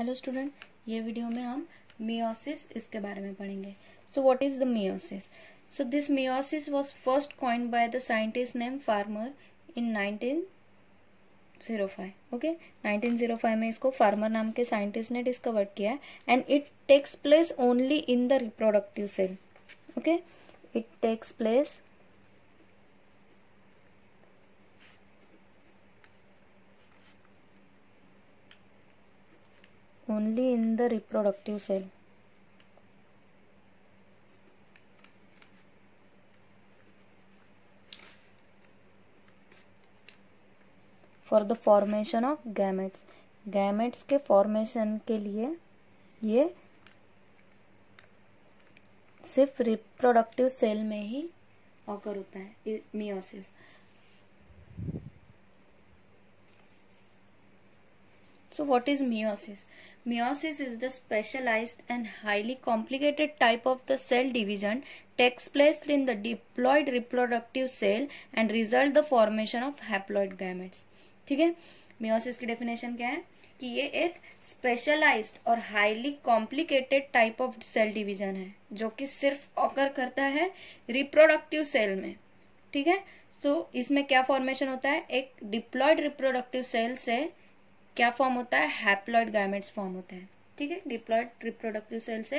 Hello student, ये video में हम मियोसिस इसके बारे में पढ़ेंगे। So what is the meiosis? So this meiosis was first coined by the scientist name farmer in 1905। Okay, 1905 में इसको फार्मर नाम के साइंटिस्ट ने डिस्कवर किया and it takes place only in the reproductive cell. Okay, it takes place only in the reproductive cell. For the formation of gametes. gametes के formation के लिए ये सिर्फ रिप्रोडक्टिव सेल में ही ऑकर होता है meiosis. So what is meiosis? Meiosis is the specialized and highly complicated type of the cell division takes place in the diploid reproductive cell and result the formation of haploid gametes. ठीक है, meiosis की definition क्या है कि ये एक specialized और highly complicated type of cell division है जो कि सिर्फ occur करता है reproductive cell में। ठीक है, तो इसमें क्या formation होता है, एक diploid reproductive cell से क्या फॉर्म होता है, हैप्लॉइड गैमेट्स फॉर्म होते हैं। ठीक है, डिप्लॉइड रिप्रोडक्टिव सेल से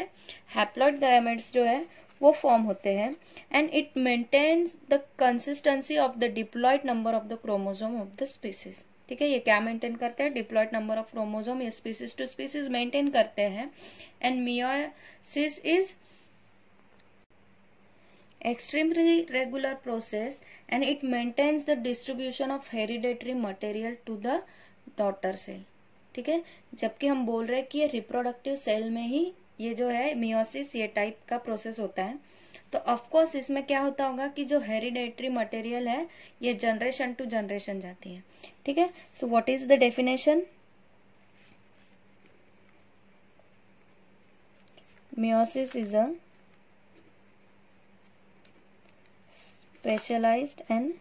हैप्लॉइड गैमेट्स जो है वो फॉर्म होते हैं and it maintains the consistency of the diploid number of the chromosome of the species. ठीक है, ये क्या मेंटेन करते हैं, डिप्लॉइड नंबर ऑफ क्रोमोसोम, ये स्पीसीज टू स्पीसीज मेंटेन करते हैं। And meiosis is extremely regular process and it maintains the distribution of hereditary material to the daughter cell. ठीक है, जबकि हम बोल रहे हैं कि ये रिप्रोडक्टिव सेल में ही ये जो है मियोसिस ये टाइप का प्रोसेस होता है, तो ऑफ कोर्स इसमें क्या होता होगा कि जो हेरिडेटरी मटेरियल है ये जनरेशन टू जनरेशन जाती है। ठीक है, so what is the definition? Meiosis is a specialized and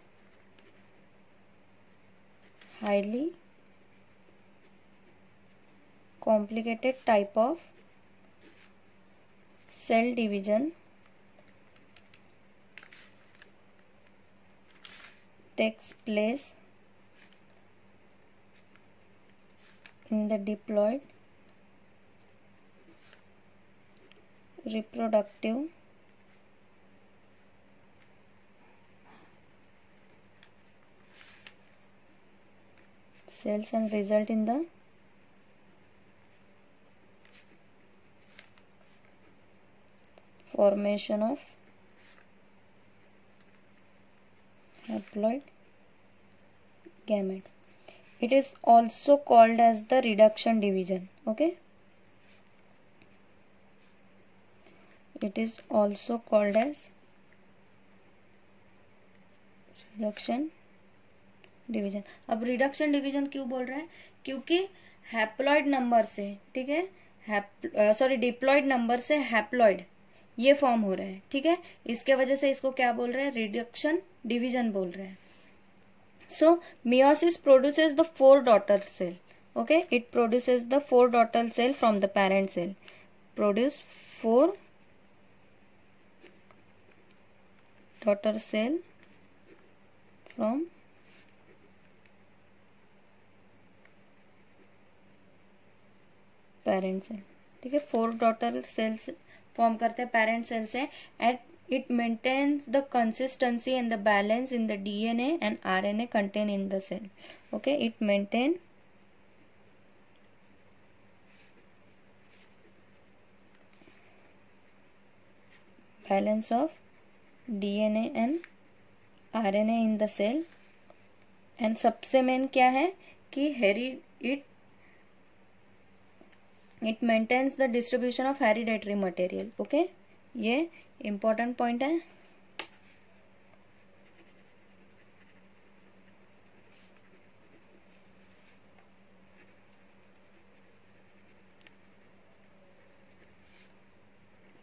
highly complicated type of cell division takes place in the diploid reproductive cells and result in the formation of haploid gametes. It is also called as the reduction division. Okay, it is also called as reduction division. अब reduction division क्यों बोल रहे हैं, क्योंकि haploid number से, ठीक है, sorry diploid number से हैप्लॉइड ये फॉर्म हो रहे हैं। ठीक है, इसके वजह से इसको क्या बोल रहे हैं, रिडक्शन डिवीजन बोल रहे हैं। So meiosis produces the 4 daughter cell. Okay, it produces the 4 daughter cell from the parent cell, produce 4 daughter cell from parent cell. ठीक है, 4 डॉटर सेल्स फॉर्म करते हैं पेरेंट सेल से and it maintains the consistency and the balance in the DNA and RNA content in the cell. Okay, it maintain balance of DNA and RNA in the cell and सबसे main क्या है कि it maintains the distribution of hereditary material. Okay, ये important point है।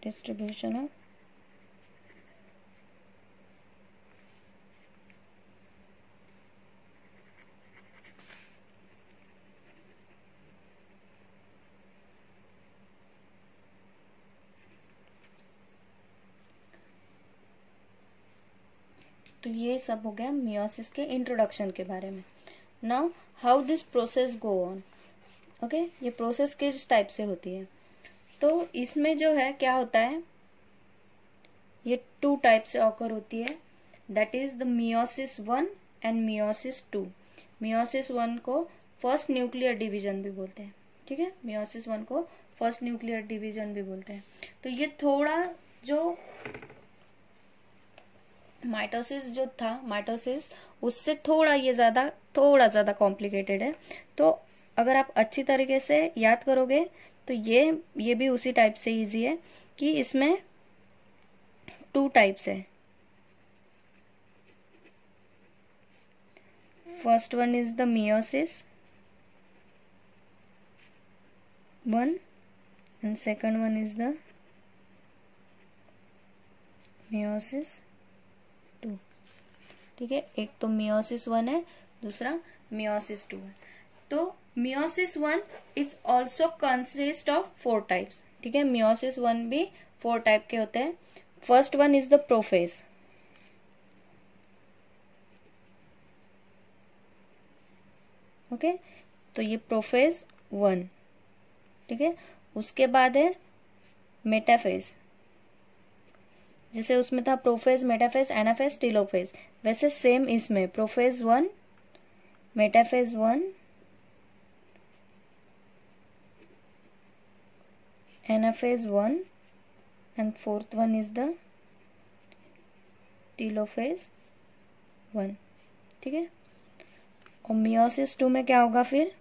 distribution of तो ये सब हो गया मियोसिस के इंट्रोडक्शन के बारे में। Now how this process go on. Okay, ये प्रोसेस किस टाइप से होती है। तो इसमें जो है क्या होता है, ये 2 टाइप से ऑकर होती है, that is the meiosis 1 and meiosis 2। Meiosis 1 को फर्स्ट न्यूक्लियर डिवीजन भी बोलते हैं, ठीक है। मियोसिस 1 को फर्स्ट न्यूक्लियर डिवीजन भी बोलते हैं। तो ये थोड़ा जो माइटोसिस जो था, माइटोसिस उससे थोड़ा ज्यादा कॉम्प्लिकेटेड है। तो अगर आप अच्छी तरीके से याद करोगे तो ये भी उसी टाइप से इजी है कि इसमें 2 टाइप्स है। First one is the meiosis 1 and second one is the meiosis 2, ठीक है। एक तो मियोसिस 1 है, दूसरा मियोसिस 2 है। तो meiosis 1 is also consist of 4 types, ठीक है। मियोसिस 1 भी 4 टाइप के होते हैं। First one is the prophase, okay. तो ये प्रोफेज 1, ठीक है। उसके बाद है मेटाफेज, जैसे उसमें था प्रोफेज, मेटाफेज, एनाफेज, टेलोफेज, वैसे सेम इसमें prophase 1, metaphase 1, anaphase 1 and fourth one is the telophase 1, ठीक है। और मियोसिस 2 में क्या होगा फिर,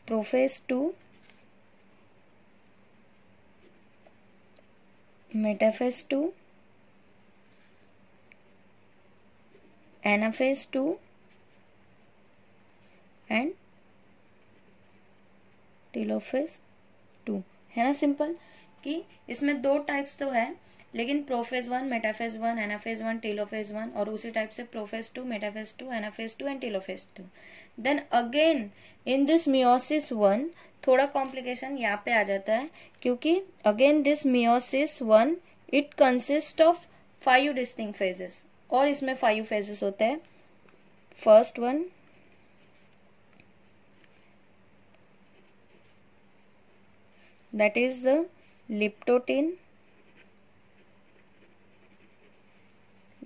prophase 2, metaphase 2, anaphase 2 and telophase 2, है ना। सिंपल कि इसमें 2 टाइप्स तो है, लेकिन प्रोफेज 1, मेटाफेज 1, एनाफेज 1, टेलोफेज 1, और उसी टाइप से prophase 2, metaphase 2, anaphase 2 and telophase 2। Then again in this meiosis 1 थोड़ा कॉम्प्लिकेशन यहाँ पे आ जाता है, क्योंकि again this meiosis 1 it consist of 5 distinct phases, और इसमें 5 फेजेस होते हैं। First one that is the liptotin,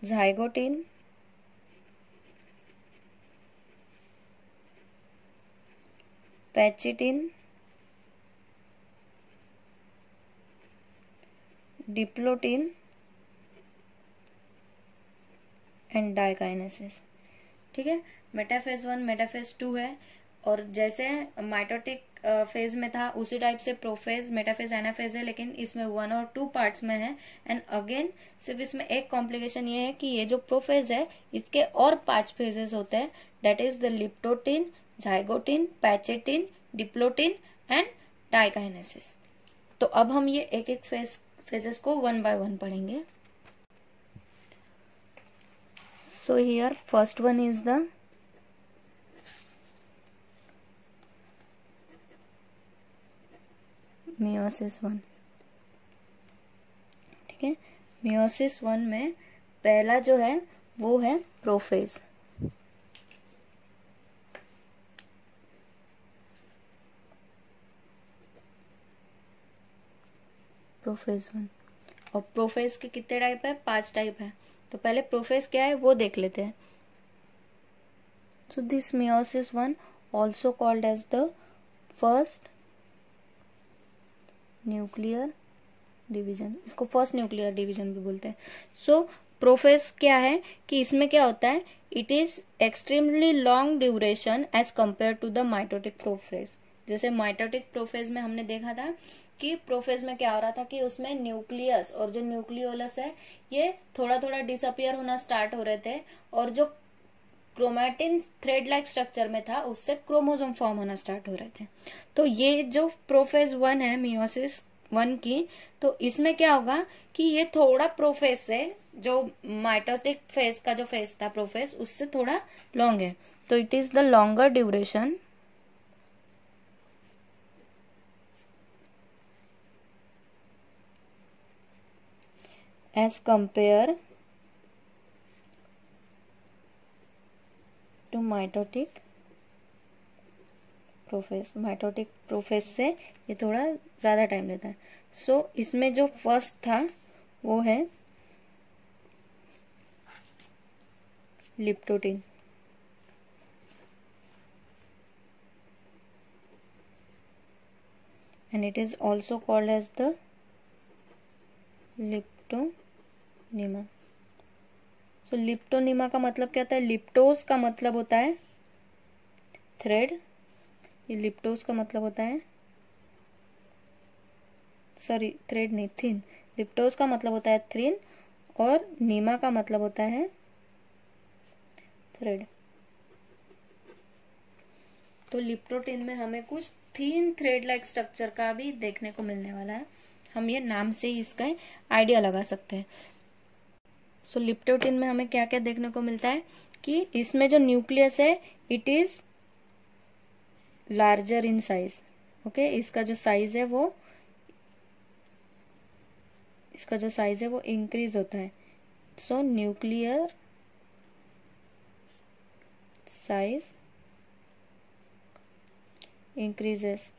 zygotin, pachytene, diplotene and diakinesis, ठीक है। मेटाफेज 1, मेटाफेज 2 है, और जैसे माइटोटिक फेज में था उसी टाइप से प्रोफेज, मेटाफेज, एनाफेज है, लेकिन इसमें 1 और 2 पार्ट्स में है। एंड अगेन सिर्फ इसमें एक कॉम्प्लिकेशन ये है कि ये जो प्रोफेज है इसके और 5 फेजेस होते हैं, that is the leptotene, zygotene, pachytene, diplotene and diakinesis. तो अब हम ये एक एक फेजेस को 1 by 1 पढ़ेंगे। So here first one is the meiosis 1, ठीक है। मियोसिस 1 में पहला जो है वो है प्रोफेज, प्रोफेज 1। और प्रोफेज के कितने टाइप है, 5 टाइप है। तो पहले प्रोफेज क्या है वो देख लेते हैं। So this meiosis 1 also called as the first nuclear division, इसको फर्स्ट न्यूक्लियर डिवीजन भी बोलते हैं। सो प्रोफेज क्या है कि इसमें क्या होता है, it is extremely long duration as compare to the mitotic prophase. जैसे माइटोटिक प्रोफेज में हमने देखा था कि प्रोफेज में क्या हो रहा था कि उसमें न्यूक्लियस और जो न्यूक्लियोलस है ये थोड़ा थोड़ा डिसअपियर होना स्टार्ट हो रहे थे, और जो क्रोमैटिन थ्रेड लाइक स्ट्रक्चर में था उससे क्रोमोसोम फॉर्म होना स्टार्ट हो रहे थे। तो ये जो प्रोफेज 1 है मियोसिस 1 की, तो इसमें क्या होगा कि ये थोड़ा प्रोफेज से, जो माइटोटिक फेज का जो फेज था प्रोफेज, उससे थोड़ा लॉन्ग है। तो it is the longer duration as compared to mitotic prophase से ये थोड़ा ज़्यादा टाइम लेता है. सो इसमें जो फर्स्ट था वो है लिप्टोटिन. and it is also called as the लिप्टोनिमा. सो लिप्टोनिमा का मतलब क्या होता है? लिप्टोस का मतलब होता है थ्रेड. ये लिप्टोस का मतलब होता है, सॉरी थ्रेड नहीं, थिन. लिप्टोस का मतलब होता है थिन और नीमा का मतलब होता है थ्रेड. तो लिप्टोटिन में हमें कुछ थिन थ्रेड लाइक स्ट्रक्चर का भी देखने को मिलने वाला है. हम ये नाम से ही इसका आइडिया लगा सकते हैं. सो लिप्टोटिन में हमें क्या क्या देखने को मिलता है कि इसमें जो न्यूक्लियस है it is larger in size. Okay, इसका जो साइज है वो इंक्रीज होता है. सो न्यूक्लियर साइज इंक्रीजेस.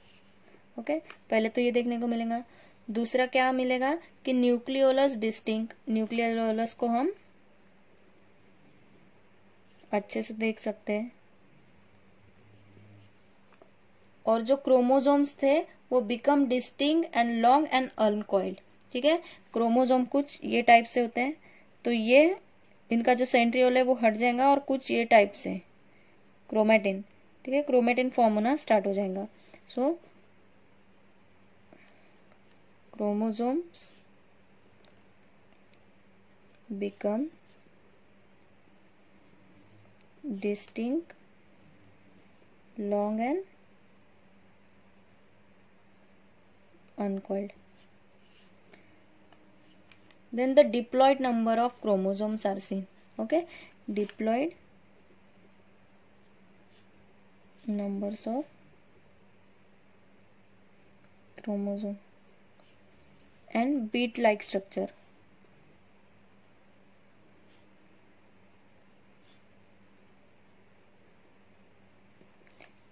ओके, पहले तो ये देखने को मिलेगा. दूसरा क्या मिलेगा कि न्यूक्लियोलस डिस्टिंक्ट. न्यूक्लियोलस को हम अच्छे से देख सकते हैं. और जो क्रोमोसोम्स थे वो become distinct and long and uncoiled. ठीक है, क्रोमोसोम कुछ ये टाइप से होते हैं, तो ये इनका जो सेंट्रियोल है वो हट जाएगा और कुछ ये टाइप से क्रोमेटिन. ठीक है, क्रोमेटिन फॉर्म होना स्टार्ट हो जाएगा. So chromosomes become distinct, long and uncoiled. Then the diploid number of chromosomes are seen. Okay, diploid numbers of chromosome and bead like structure.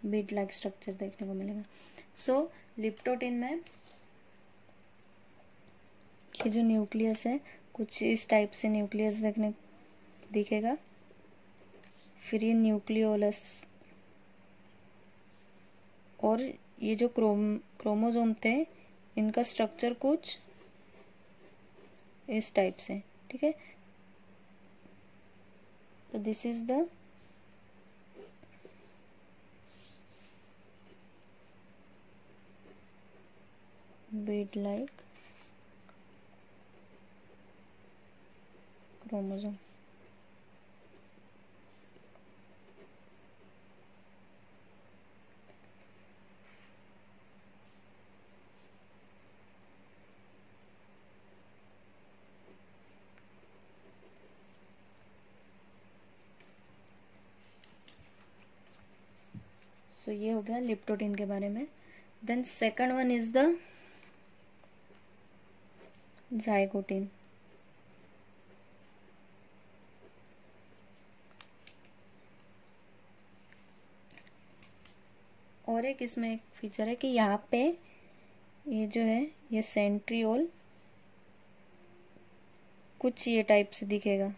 Bead like structure देखने को मिलेगा. सो लिप्टोटिन में ये जो न्यूक्लियस है कुछ इस टाइप से न्यूक्लियस दिखेगा. फिर ये न्यूक्लियोलस और ये जो क्रोमोसोम थे इनका स्ट्रक्चर कुछ इस टाइप से. ठीक है, तो this is the bead like chromosome. So ये हो गया लिप्टोटिन के बारे में. Then second one is the zygotene. और एक इसमें एक फीचर है कि यहाँ पे ये जो है ये सेंट्रियोल कुछ ये टाइप से दिखेगा.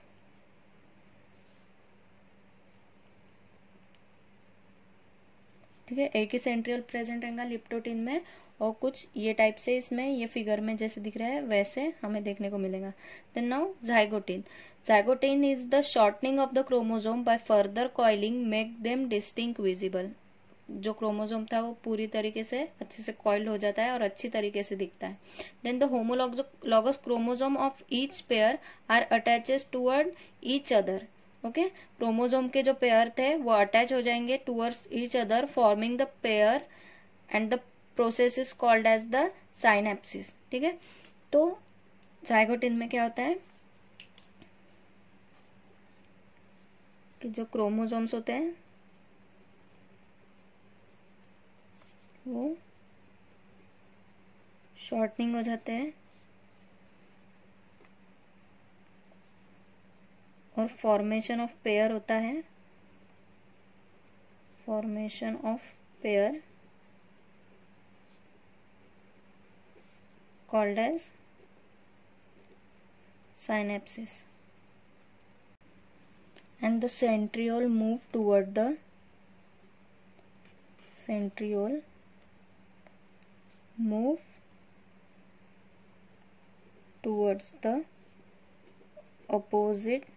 ठीक है, एक ही सेंट्रियोल प्रेजेंट रहेगा लिप्टोटिन में और कुछ ये टाइप से इसमें ये फिगर में जैसे दिख रहा है वैसे हमें देखने को मिलेगा. Then now zygotene. Zygotene is the shortening of the chromosome by further coiling make them distinct visible. जो क्रोमोसोम था वो पूरी तरीके से अच्छे से कॉइल्ड हो जाता है और अच्छी तरीके से दिखता है. Then the homologous chromosome of each pair are attaches toward each other. Okay, chromosome के जो पेयर थे वो अटैच हो जाएंगे towards each other forming the pair and the process is called as the synapsis. ठीक है, तो ज़ाइगोटिन में क्या होता है कि जो क्रोमोसोम्स होते हैं वो शॉर्टनिंग हो जाते हैं और फॉर्मेशन ऑफ पेयर होता है, formation of pair called as synapses, and the centriole move toward the opposite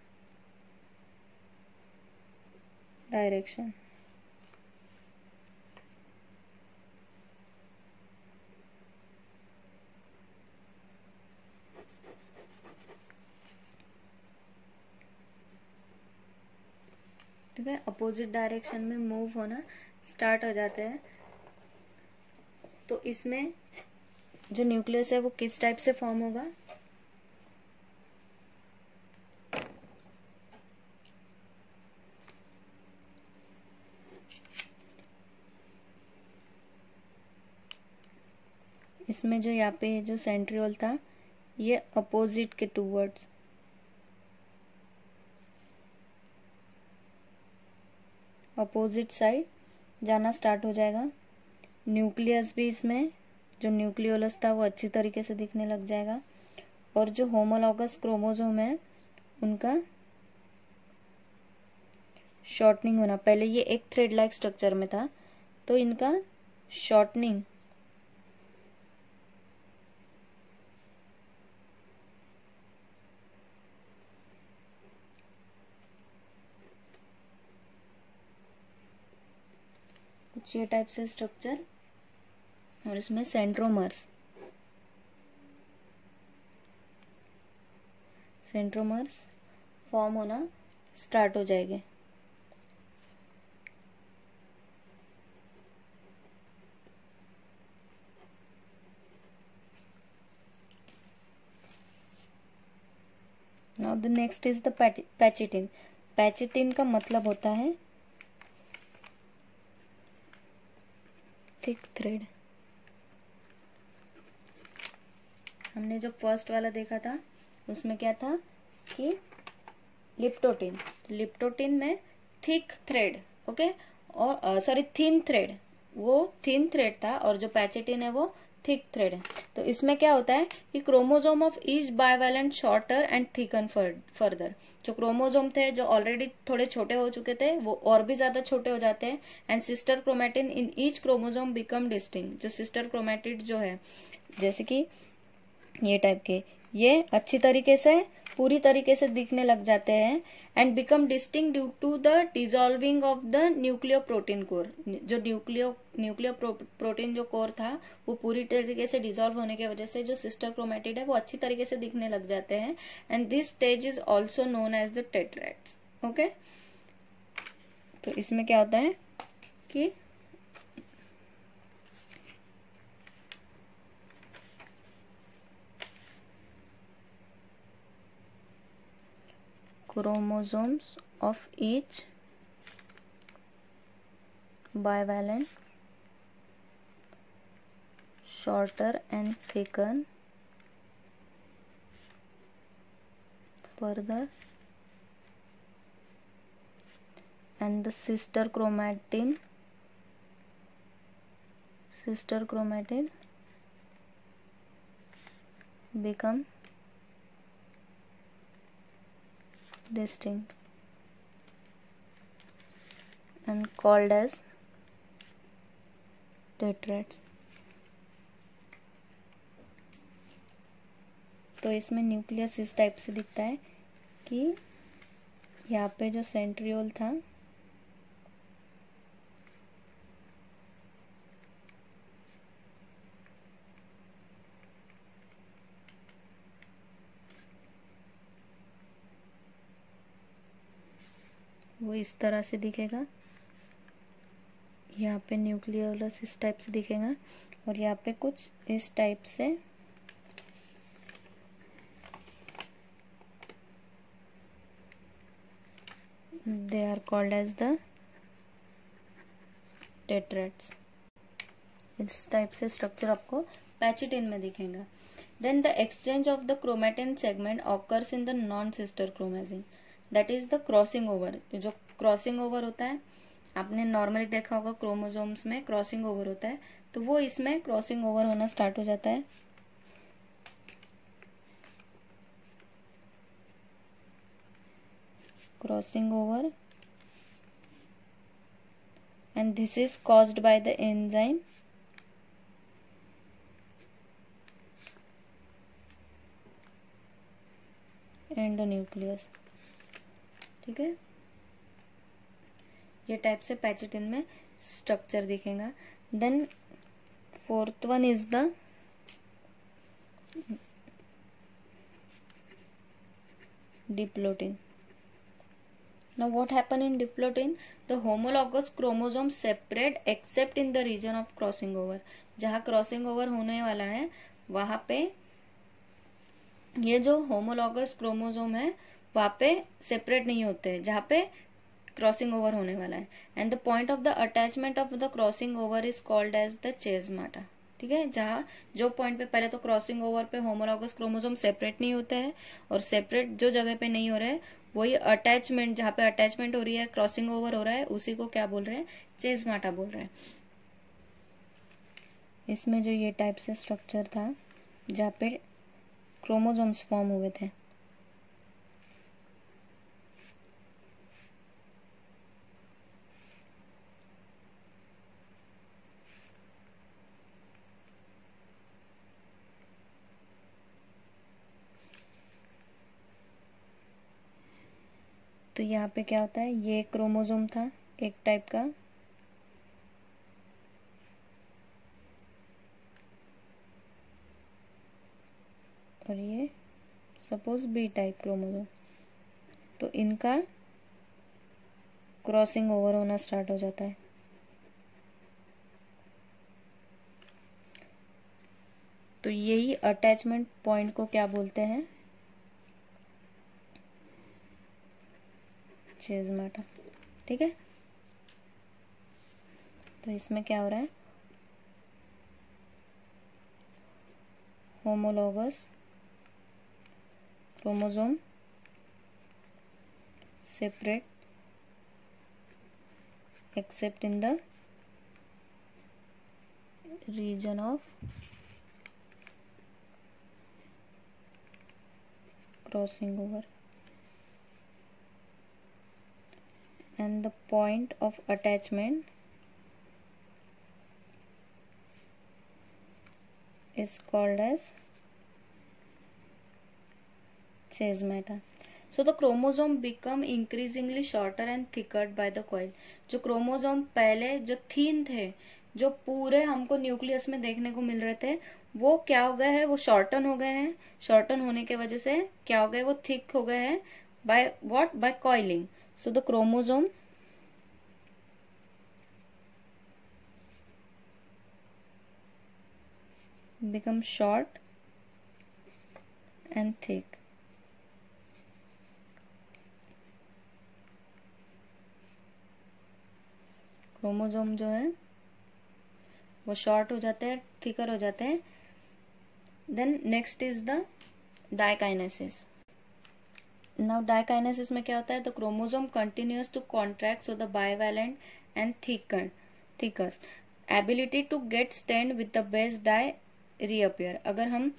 direction. ठीक है, अपोजिट डायरेक्शन में मूव होना स्टार्ट हो जाते हैं। तो इसमें जो न्यूक्लियस है वो किस टाइप से फॉर्म होगा? इसमें जो यहाँ पे जो सेंट्रियोल था ये अपोजिट के टूवर्ड्स, अपोजिट साइड जाना स्टार्ट हो जाएगा। न्यूक्लियस भी इसमें जो न्यूक्लियोलस था वो अच्छी तरीके से दिखने लग जाएगा, और जो होमोलॉगस क्रोमोसोम है उनका शॉर्टनिंग होना। पहले ये एक थ्रेड लाइक स्ट्रक्चर में था, तो इनका शॉर्टनिंग कुछ ये टाइप से स्ट्रक्चर, और इसमें सेंट्रोमर्स फॉर्म होना स्टार्ट हो जाएंगे। Now the next is the pachytene. Pachytene का मतलब होता है थिक थ्रेड। हमने जो फर्स्ट वाला देखा था उसमें क्या था कि लिप्टोटिन में थिक थ्रेड, ओके, और सॉरी थिन थ्रेड, वो थिन थ्रेड था, और जो पैचिटिन है वो थिक थ्रेड है। तो इसमें क्या होता है कि chromosome of each bivalent shorter and thicken further. जो क्रोमोसोम थे जो ऑलरेडी थोड़े छोटे हो चुके थे वो और भी ज्यादा छोटे हो जाते हैं, and sister chromatin in each chromosome become distinct. जो सिस्टर क्रोमैटिड जो है जैसे कि ये टाइप के, ये अच्छी तरीके से पूरी तरीके से दिखने लग जाते हैं, and become distinct due to the dissolving of the nucleoprotein core. जो न्यूक्लियोप्रोटीन जो कोर था वो पूरी तरीके से डिसॉल्व होने की वजह से जो सिस्टर क्रोमैटिड है वो अच्छी तरीके से दिखने लग जाते हैं, and this stage is also known as the tetrads. Okay, तो इसमें क्या होता है कि chromosomes of each bivalent shorter and thicken further, and the sister chromatid become distinct and called as tetrads। तो इसमें न्यूक्लियस इस टाइप से दिखता है कि यहाँ पे जो सेंट्रियोल था वो इस तरह से दिखेगा, यहाँ पे न्यूक्लियोलस इस टाइप से दिखेगा, और यहाँ पे कुछ इस टाइप से they are called as the tetrads. इस टाइप से स्ट्रक्चर आपको पैचिटिन में दिखेगा। Then the exchange of the chromatin segment occurs in the non sister chromatin. That is the crossing over. जो क्रॉसिंग ओवर होता है आपने नॉर्मली देखा होगा क्रोमोसोम्स में क्रॉसिंग ओवर होता है, तो वो इसमें क्रॉसिंग ओवर होना स्टार्ट हो जाता है। Crossing over, and this is caused by the enzyme endonuclease। ठीक है, ये टाइप से पैचेटिन में स्ट्रक्चर दिखेगा। Then fourth one is the diplotene. Now what happen in diplotin? The homologous chromosome separate except in the region of crossing over। जहाँ crossing over होने वाला है वहां पे ये जो होमोलॉगस क्रोमोसोम है वहां पे सेपरेट नहीं होते हैं जहाँ पे क्रॉसिंग ओवर होने वाला है। And the point of the attachment of the crossing over is called as the chiasmata. ठीक है, जहाँ जो पॉइंट पे पहले तो क्रॉसिंग ओवर पे होमोलॉगस क्रोमोसोम सेपरेट नहीं होते हैं और सेपरेट जो जगह पे नहीं हो रहे हैं वही अटैचमेंट, जहाँ पे अटैचमेंट हो रही है क्रॉसिंग ओवर हो रहा है उसी को क्या बोल रहे हैं, चेजमाटा बोल रहे हैं। इसमें जो ये टाइप से स्ट्रक्चर था जहाँ पे क्रोमोसोम्स फॉर्म हुए थे। तो यहाँ पे क्या होता है, ये क्रोमोसोम था एक टाइप का, और ये सपोज बी टाइप क्रोमोसोम, तो इनका क्रॉसिंग ओवर होना स्टार्ट हो जाता है। तो यही अटैचमेंट पॉइंट को क्या बोलते हैं, चेजमाटा। ठीक है, तो इसमें क्या हो रहा है, homologous chromosome separate except in the region of crossing over, and the point of attachment is called as chesmata। So the chromosome become increasingly shorter and thicker by the coil। जो क्रोमोसोम पहले जो थीन थे, जो पूरे हमको nucleus में देखने को मिल रहे थे, वो क्या हो गए हैं, वो शॉर्टन हो गए हैं। शॉर्टन होने के वजह से क्या हो गए, वो थिक हो गए हैं by what, by coiling. So the chromosome become short and thick। Chromosome जो है वो शॉर्ट हो जाते हैं, थिकर हो जाते हैं। Then next is the diakinesis. Now diakinesis में क्या होता है, the chromosome continuous to contract so the bivalent and thickers ability to get stand with the base die reappear. अगर हम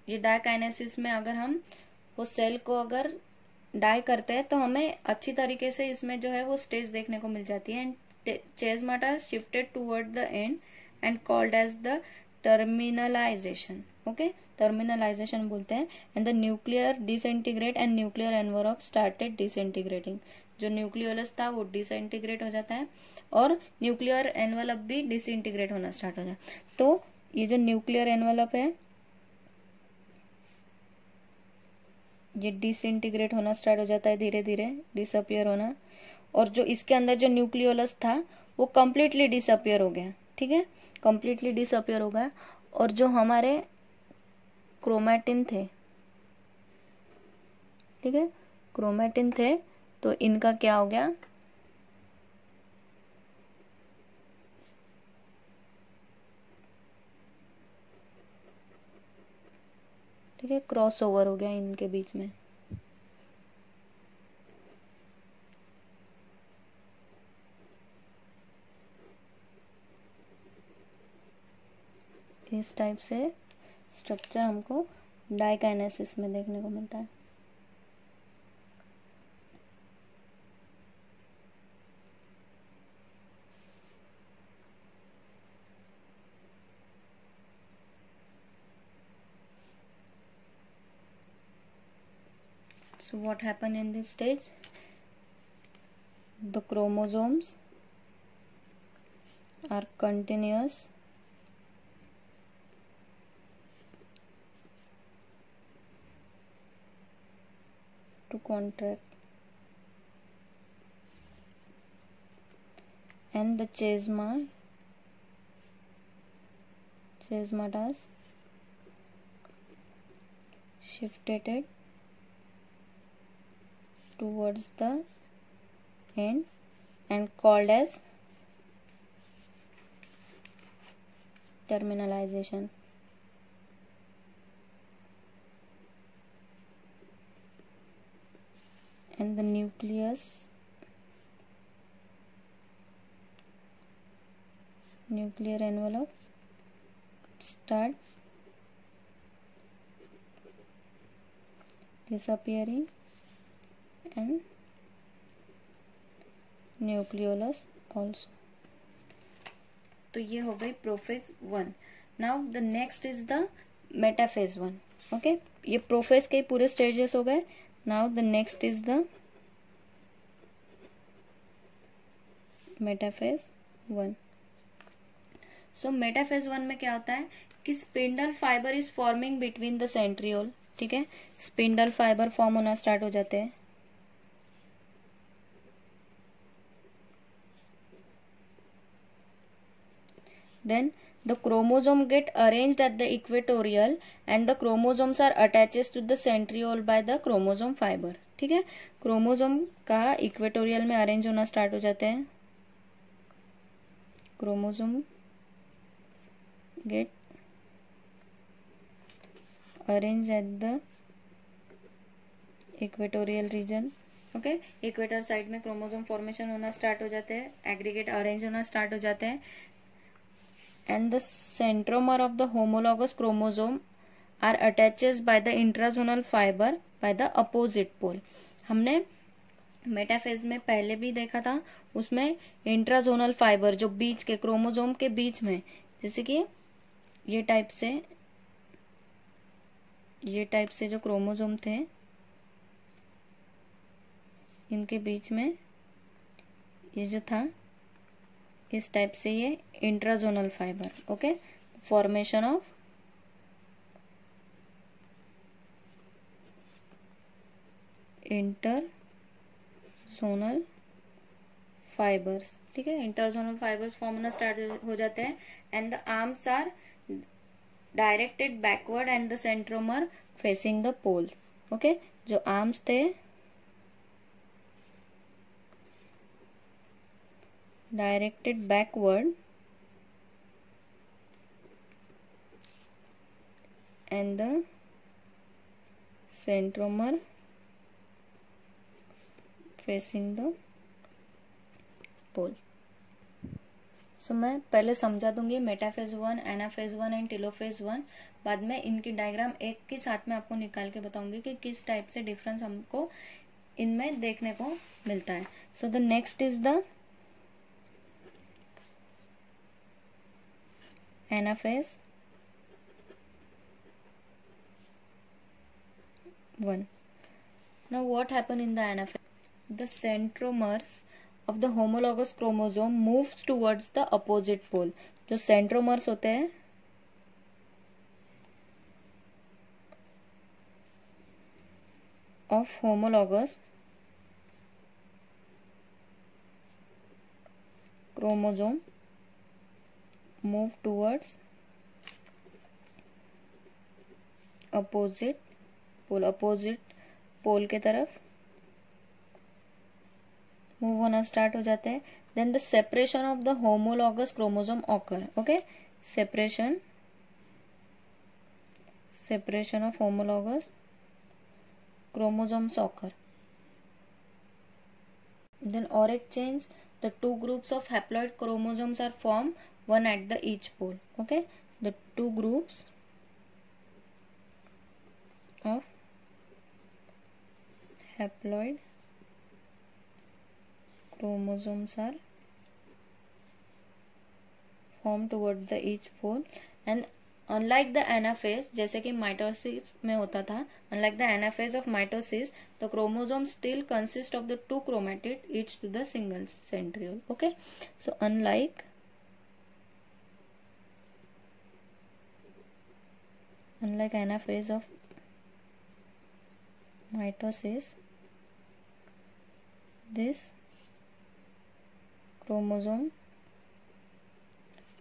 ये डायकाइनेसिस में अगर हम वो सेल को अगर डाई करते हैं तो हमें अच्छी तरीके से इसमें जो है वो स्टेज देखने को मिल जाती है। And chesmata shifted toward the end and called as the terminalization। okay, terminalization बोलते हैं। and the nuclear disintegrate and nuclear envelope started disintegrating। जो न्यूक्लियोलस था वो डिसइंटीग्रेट हो जाता है और न्यूक्लियर एनवेलप भी डिसइंटीग्रेट होना स्टार्ट हो जाता है। तो ये जो न्यूक्लियर एनवेलप है ये डिसइंटीग्रेट होना स्टार्ट हो जाता है, धीरे धीरे डिसअपियर होना। और जो इसके अंदर जो न्यूक्लियोलस था वो कम्प्लीटली डिसअपियर हो गया। ठीक है, कम्प्लीटली डिसअपियर हो गया। और जो हमारे क्रोमैटिन थे, ठीक है, क्रोमैटिन थे, तो इनका क्या हो गया, ठीक है, क्रॉस ओवर हो गया इनके बीच में। इस टाइप से स्ट्रक्चर हमको डाइकाइनेसिस में देखने को मिलता है। So what happened in this stage? The chromosomes are continuous to contract, and the chiasmatas shifted it towards the end and called as terminalization. And the nuclear envelope start disappearing and nucleolus also. तो ये हो गई prophase 1। Now the next is the metaphase 1। Okay, ये prophase के पूरे stages हो गए। Now the next is the metaphase 1। So metaphase 1 में क्या होता है कि spindle fibre is forming between the centriole. ठीक है, स्पिंडल फाइबर फॉर्म होना स्टार्ट हो जाते हैं। Then the chromosome get arranged at the equatorial and the chromosomes are attached to the centriole by the chromosome fiber। ठीक है, chromosome का equatorial में अरेंज होना स्टार्ट हो जाते हैं। Chromosome get arrange at the equatorial region. Okay, equator side में chromosome formation होना स्टार्ट हो जाते हैं, एग्रीगेट अरेंज होना स्टार्ट हो जाते हैं। And the centromer of the homologous chromosome are attached by the intrazonal fiber by the opposite pole। हमने मेटाफेज में पहले भी देखा था, उसमें इंट्राजोनल फाइबर जो बीच के क्रोमोसोम के बीच में, जैसे कि ये टाइप से जो क्रोमोसोम थे इनके बीच में ये जो था इस टाइप से ये intrazonal fibre. Okay, formation of interzonal fibres. ठीक है, इंटरजोनल फाइबर्स फॉर्म होना स्टार्ट हो जाते हैं। And the arms are directed backward and the centromere facing the pole. Okay, जो आर्म्स थे directed backward and the centromer facing the pole। So मैं पहले समझा दूंगी मेटाफेज 1, एनाफेज 1 एंड टेलोफेज 1। बाद में इनकी डायग्राम एक के साथ में आपको निकाल के बताऊंगी कि किस टाइप से डिफरेंस हमको इनमें देखने को मिलता है। So the next is the anaphase 1। Now what happened in the anaphase? The centromers of the homologous chromosome moves towards the opposite pole। जो centromers होते हैं of homologous chromosome move towards opposite pole के तरफ move होना start हो जाते हैं। Then the separation of the homologous chromosome occur. Okay, separation of homologous chromosomes occur। Then Auric change, the two groups of haploid chromosomes are formed, one at the each pole। Okay, the two groups of haploid chromosomes are formed toward the each pole and unlike the anaphase, जैसे कि mitosis में होता था, unlike the anaphase of mitosis, the chromosome still consists of the two chromatid each to the single centriole. Okay, so unlike anaphase of mitosis, this chromosome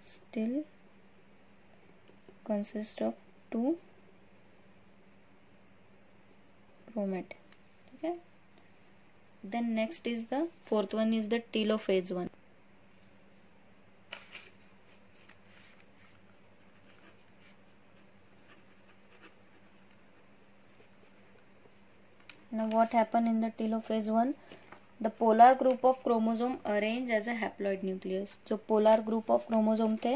still consists of two chromatid. Okay, then next is the fourth one is the telophase one. Now what happened in the telophase one? The polar group of chromosome arrange as a haploid nucleus. जो polar group of chromosome थे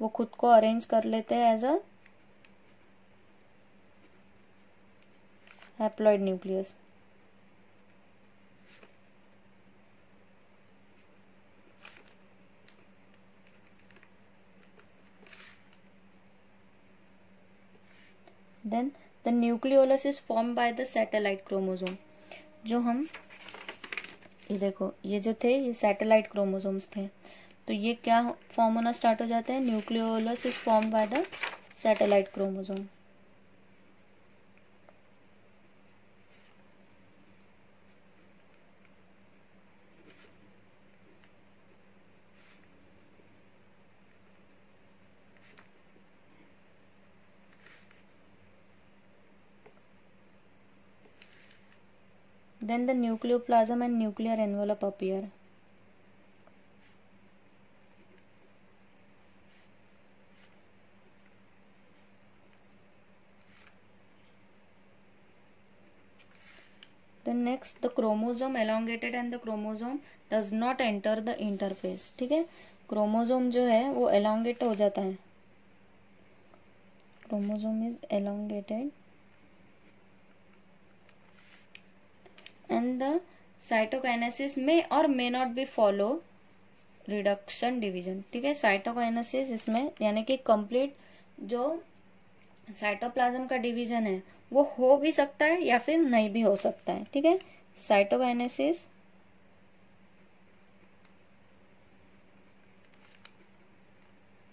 वो खुद को arrange कर लेते हैं as a haploid nucleus. Then the nucleolus is form by the satellite chromosome. जो हम ये देखो, ये जो थे ये सैटेलाइट क्रोमोसोम्स थे, तो ये क्या फॉर्म होना स्टार्ट हो जाते हैं? Nucleolus is form by the satellite chromosome. Then the nucleoplasm and nuclear envelope appear. Then next the chromosome elongated and the chromosome does not enter the interphase. ठीक है, क्रोमोसोम जो है वो elongate हो जाता है. Chromosome is elongated and the cytokinesis may or may not be follow reduction division. ठीक है, साइटोकाइनेसिस इसमें यानी कि कंप्लीट जो साइटोप्लाज्म का डिवीजन है वो हो भी सकता है या फिर नहीं भी हो सकता है. ठीक है, साइटोकाइनेसिस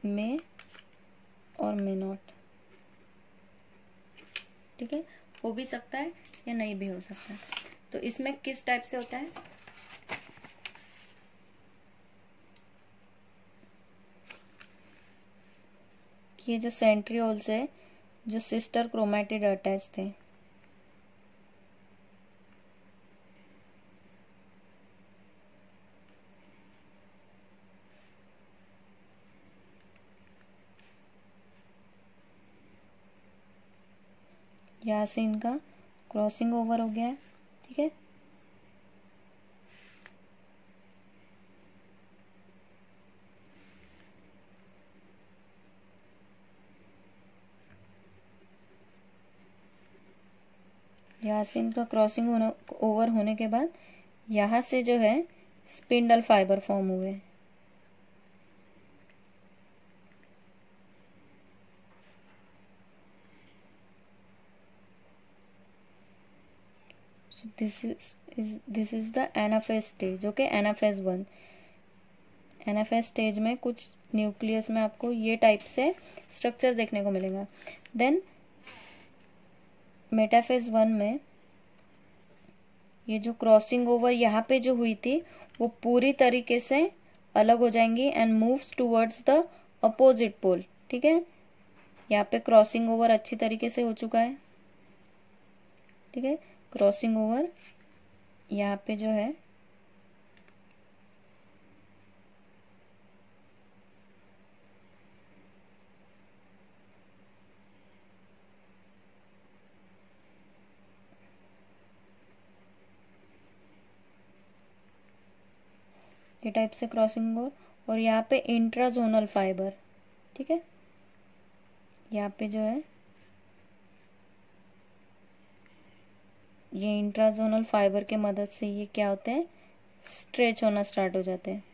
में और मे नॉट. ठीक है, हो भी सकता है या नहीं भी हो सकता है. तो इसमें किस टाइप से होता है? ये जो सेंट्रियोल्स है जो सिस्टर क्रोमैटिड अटैच थे, यहाँ से इनका क्रॉसिंग ओवर हो गया है. ठीक है, यहाँ से इनका क्रॉसिंग ओवर होने के बाद यहाँ से जो है स्पिंडल फाइबर फॉर्म हुए. So this is the anaphase stage. Okay, anaphase 1. anaphase stage में कुछ न्यूक्लियस में आपको ये टाइप से स्ट्रक्चर देखने को मिलेगा. देन मेटाफेज 1 में ये जो क्रॉसिंग ओवर यहाँ पे जो हुई थी वो पूरी तरीके से अलग हो जाएंगी and moves towards the opposite pole. ठीक है, यहाँ पे क्रॉसिंग ओवर अच्छी तरीके से हो चुका है. ठीक है, क्रॉसिंग ओवर यहाँ पे जो है ये टाइप से क्रॉसिंग ओवर और यहाँ पे इंट्राजोनल फाइबर. ठीक है, यहाँ पे जो है ये इंट्राजोनल फाइबर के मदद से ये क्या होते हैं, स्ट्रेच होना स्टार्ट हो जाते हैं।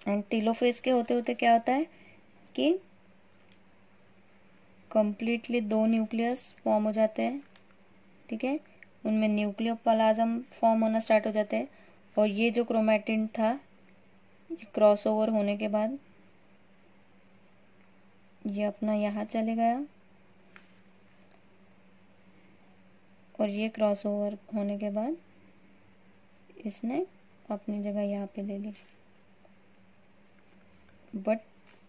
एंड टेलोफेज के होते होते क्या होता है कि कंप्लीटली 2 न्यूक्लियस फॉर्म हो जाते हैं, ठीक है, उनमें न्यूक्लियोप्लाज्म फॉर्म होना स्टार्ट हो जाते हैं। और ये जो क्रोमैटिन था क्रॉसओवर होने के बाद ये अपना यहाँ चले गया और ये क्रॉसओवर होने के बाद इसने अपनी जगह यहाँ पे ले ली। बट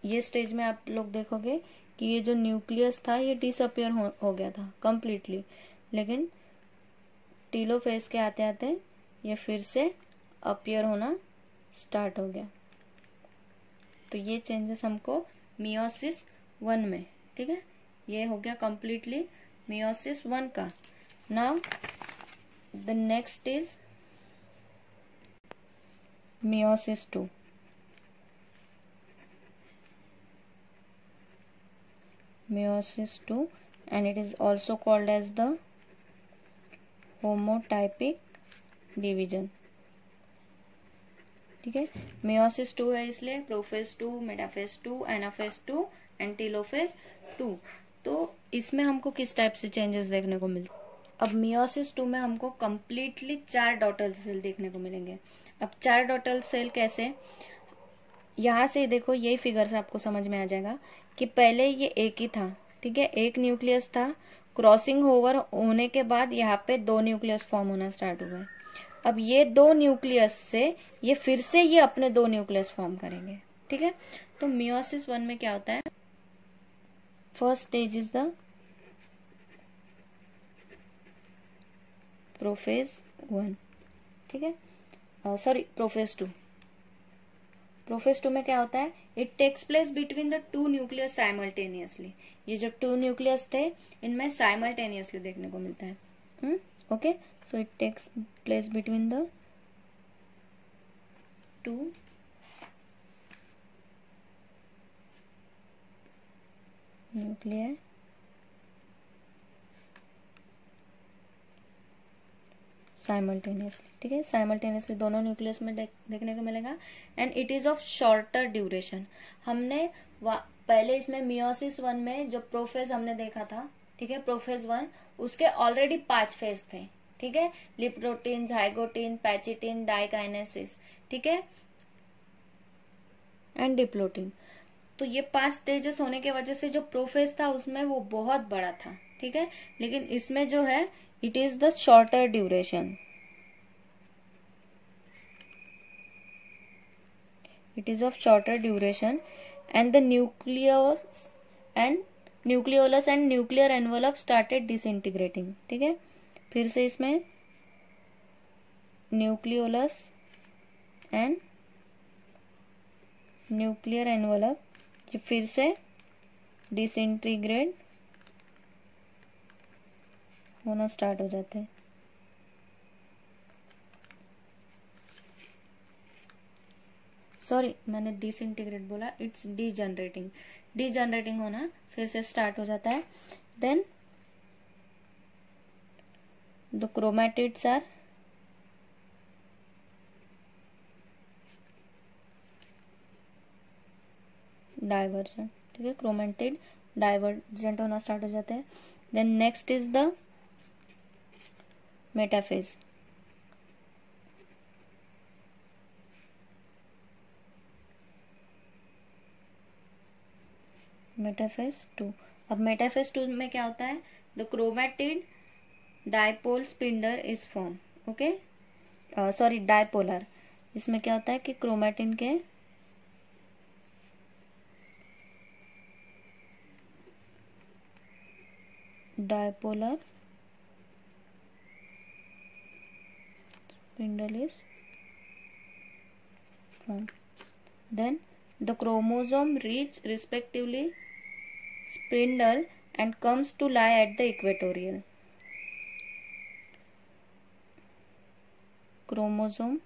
ये स्टेज में आप लोग देखोगे कि ये जो न्यूक्लियस था ये डिसअपियर हो गया था कंप्लीटली, लेकिन टेलोफेज के आते आते ये फिर से अपीयर होना स्टार्ट हो गया। तो ये चेंजेस हमको मियोसिस 1 में, ठीक है, ये हो गया कंप्लीटली मियोसिस 1 का। Now the next is meiosis 2। Meiosis 2 and it is also called as the homotypic division, ठीक है। मियोसिस 2 है इसलिए prophase 2, metaphase 2, anaphase 2 and telophase 2। तो इसमें हमको किस टाइप से चेंजेस देखने को मिलते हैं? अब मियोसिस 2 में हमको कंप्लीटली 4 डॉटल सेल देखने को मिलेंगे। अब 4 डॉटल सेल कैसे, यहाँ से देखो यही फिगर से आपको समझ में आ जाएगा कि पहले ये एक ही था, ठीक है, एक न्यूक्लियस था, क्रॉसिंग ओवर होने के बाद यहाँ पे 2 न्यूक्लियस फॉर्म होना स्टार्ट हुआ। अब ये 2 न्यूक्लियस से ये फिर से ये अपने 2 न्यूक्लियस फॉर्म करेंगे, ठीक है। तो मियोसिस 1 में क्या होता है, first stage is the prophase 1, ठीक है, सॉरी प्रोफेज 2। प्रोफेज 2 में क्या होता है, it takes place between the 2 nucleus simultaneously. ये जो 2 न्यूक्लियस थे इनमें साइमल्टेनियसली देखने को मिलता है। Okay, so it takes place between the 2 nuclear simultaneously, ठीक है, साइमल्टेनियसली दोनों न्यूक्लियस में देखने को मिलेगा। And it is of shorter duration. हमने पहले इसमें मियोसिस 1 में जो प्रोफेज हमने देखा था, ठीक है, प्रोफेज 1, उसके ऑलरेडी 5 फेज थे, ठीक है, लिप्रोटीन, जाइगोटीन, पैचिटिन, डाइकाइनेसिस, ठीक है, एंड डिप्लोटीन। तो ये 5 स्टेजेस होने के वजह से जो प्रोफेज था उसमें वो बहुत बड़ा था, ठीक है, लेकिन इसमें जो है it is the shorter duration. It is of shorter duration and the nucleolus and nuclear envelope started disintegrating, ठीक है। फिर से इसमें न्यूक्लियोलस एंड न्यूक्लियर एनवलप फिर से डिसइंटीग्रेट होना स्टार्ट हो जाते हैं। सॉरी, मैंने डिसइंटीग्रेट बोला, इट्स डीजनरेटिंग होना फिर से स्टार्ट हो जाता है। Then the chromatids are divergent, ठीक है, क्रोमैटिड डाइवर्जेंट होना स्टार्ट हो जाते हैं। Then next is the metaphase. Metaphase 2। अब मेटाफेज 2 में क्या होता है, the chromatid dipole spindle is form, okay, sorry dipolar. इसमें क्या होता है कि क्रोमैटिन के dipolar spindle is formed. Then the chromosome reach respectively spindle and comes to lie at the equatorial. chromosome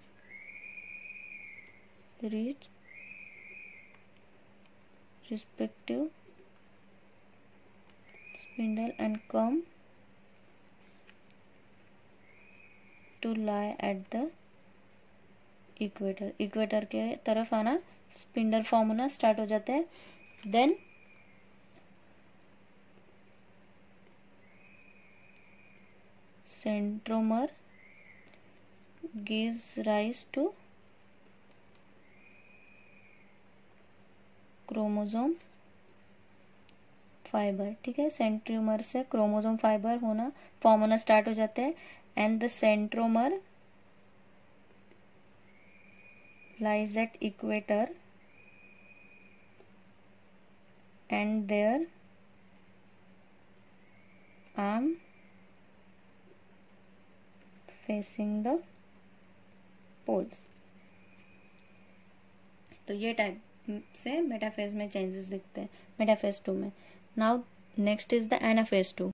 reach respective spindle and come to lie at the equator. Equator के तरफ आना, spindle form होना start हो जाते हैं. Then centromere gives rise to chromosome fibre. ठीक है, centromere से क्रोमोसोम फाइबर होना फॉर्म होना स्टार्ट हो जाते हैं. And the centromere lies at equator and their arm facing the poles. तो ये टाइप से मेटाफेज में चेंजेस दिखते हैं मेटाफेज 2 में. Now next is the anaphase 2.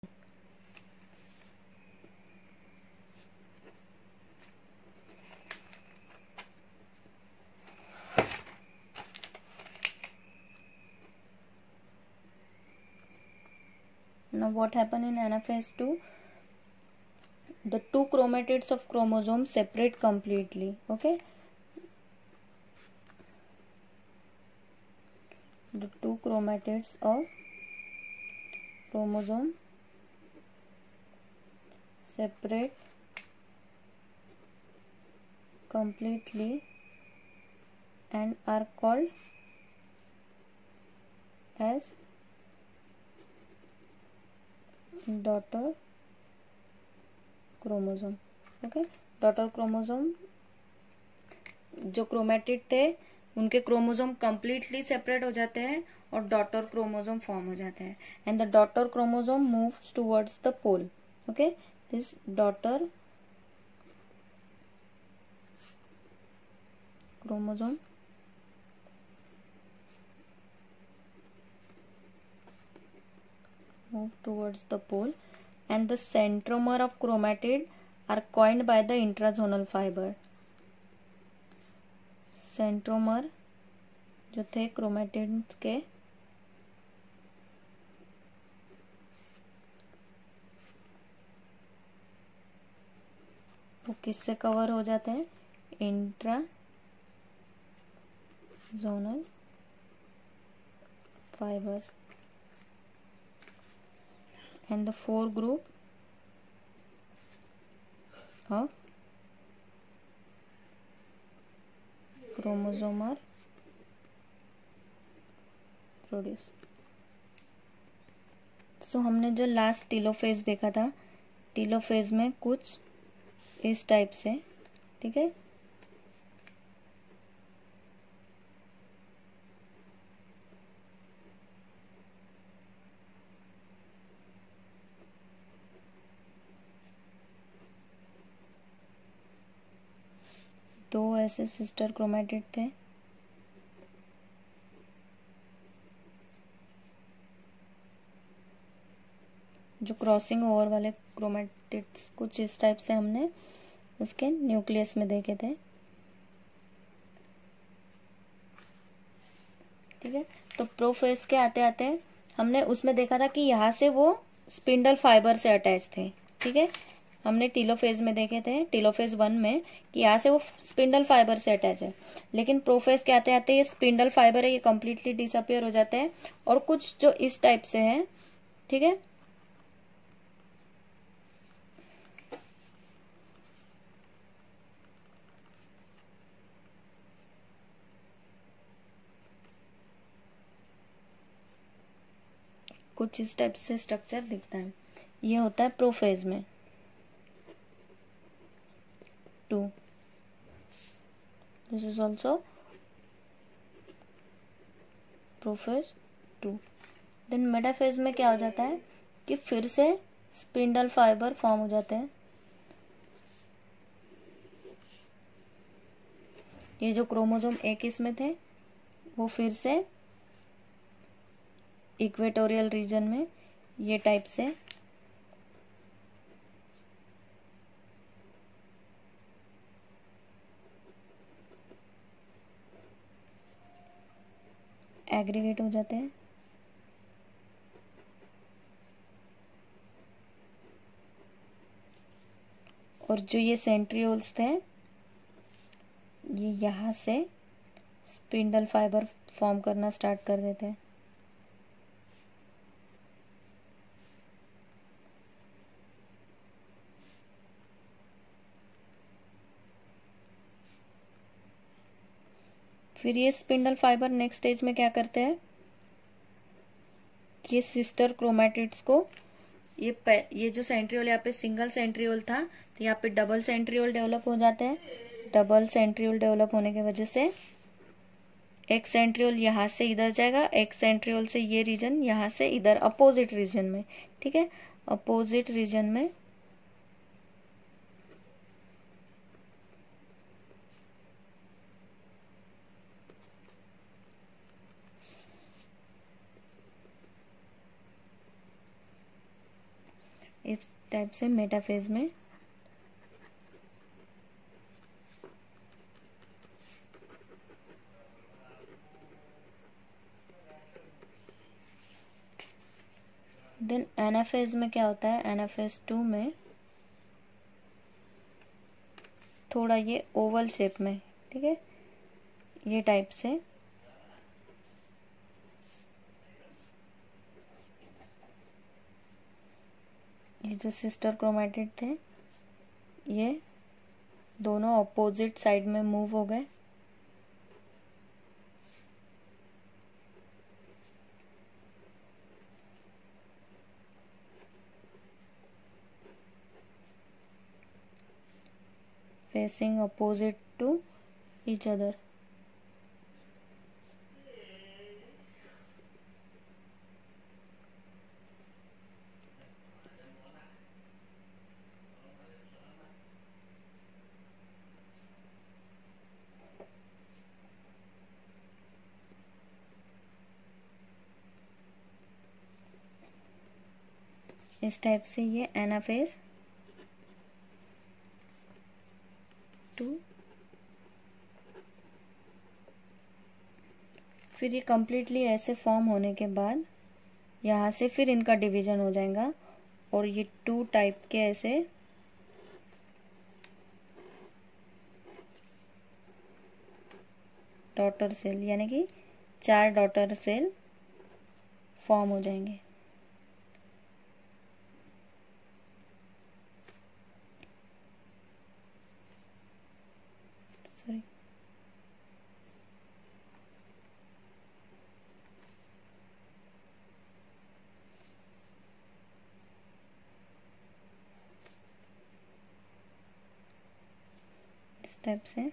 Now what happen in anaphase 2? The two chromatids of chromosome separate completely. Okay, the two chromatids of chromosome separate completely and are called as daughter chromosome. Okay, daughter chromosome जो chromatid थे उनके chromosome completely separate हो जाते हैं और daughter chromosome form हो जाते हैं. And the daughter chromosome moves towards the pole. Okay, this daughter chromosome move towards the pole and the centromer of chromatid are coined by the intrazonal fiber. Centromere जो थे chromatids के वो किससे cover हो जाते हैं? Intrazonal fibres. And the 4 group of chromosome are produced. So हमने जो लास्ट टीलोफेज देखा था, टीलोफेज में कुछ इस टाइप से. ठीक है, दो ऐसे सिस्टर क्रोमेटिड थे. जो क्रॉसिंग ओवर वाले क्रोमेटिड्स कुछ इस टाइप से हमने उसके न्यूक्लियस में देखे थे. ठीक है, तो प्रोफेज के आते आते हमने उसमें देखा था कि यहाँ से वो स्पिंडल फाइबर से अटैच थे. ठीक है, हमने टीलोफेज में देखे थे, टीलोफेज 1 में, कि यहाँ से वो स्पिंडल फाइबर से अटैच है. लेकिन प्रोफेज के आते आते ये स्पिंडल फाइबर है ये कंप्लीटली डिसअपियर हो जाते हैं और कुछ जो इस टाइप से हैं. ठीक है, कुछ इस टाइप से स्ट्रक्चर दिखता है. ये होता है प्रोफेज में 2. This is also prophase 2. Then metaphase में क्या हो जाता है कि फिर से स्पिंडल फाइबर फॉर्म हो जाते हैं. ये जो क्रोमोसोम 1 इसमें थे वो फिर से इक्वेटोरियल रीजन में ये टाइप से एग्रीगेट हो जाते हैं। और जो ये सेंट्रियोल्स थे ये यहाँ से स्पिंडल फाइबर फॉर्म करना स्टार्ट कर देते हैं। फिर ये स्पिंडल फाइबर नेक्स्ट स्टेज में क्या करते हैं, ये सिस्टर क्रोमैटिड्स को ये जो सेंट्रियोल यहाँ पे सिंगल सेंट्रियोल था तो यहाँ पे डबल सेंट्रियोल डेवलप हो जाते हैं। डबल सेंट्रियोल डेवलप होने की वजह से एक सेंट्रियोल यहाँ से इधर जाएगा, एक सेंट्रियोल से ये रीजन यहाँ से इधर अपोजिट रीजन में, ठीक है, अपोजिट रीजन में इस टाइप से मेटाफेज में देन एनाफेज में क्या होता है, एनाफेज 2 में थोड़ा ये ओवल शेप में, ठीक है, ये टाइप से ये जो सिस्टर क्रोमैटिड थे ये दोनों अपोजिट साइड में मूव हो गए। facing opposite to each other. इस टाइप से ये एनाफेज 2, फिर ये कम्प्लीटली ऐसे फॉर्म होने के बाद यहाँ से फिर इनका डिवीजन हो जाएगा और ये 2 टाइप के ऐसे डॉटर सेल यानी कि 4 डॉटर सेल फॉर्म हो जाएंगे। सॉरी, इस टाइप से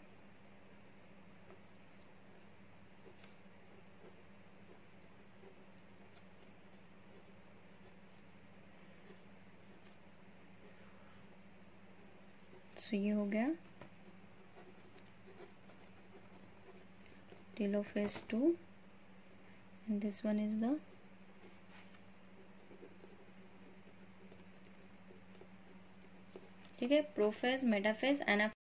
ये हो गया telophase 2 and this one is the ठीक है प्रोफेज, मेटाफेज, एनाफेज।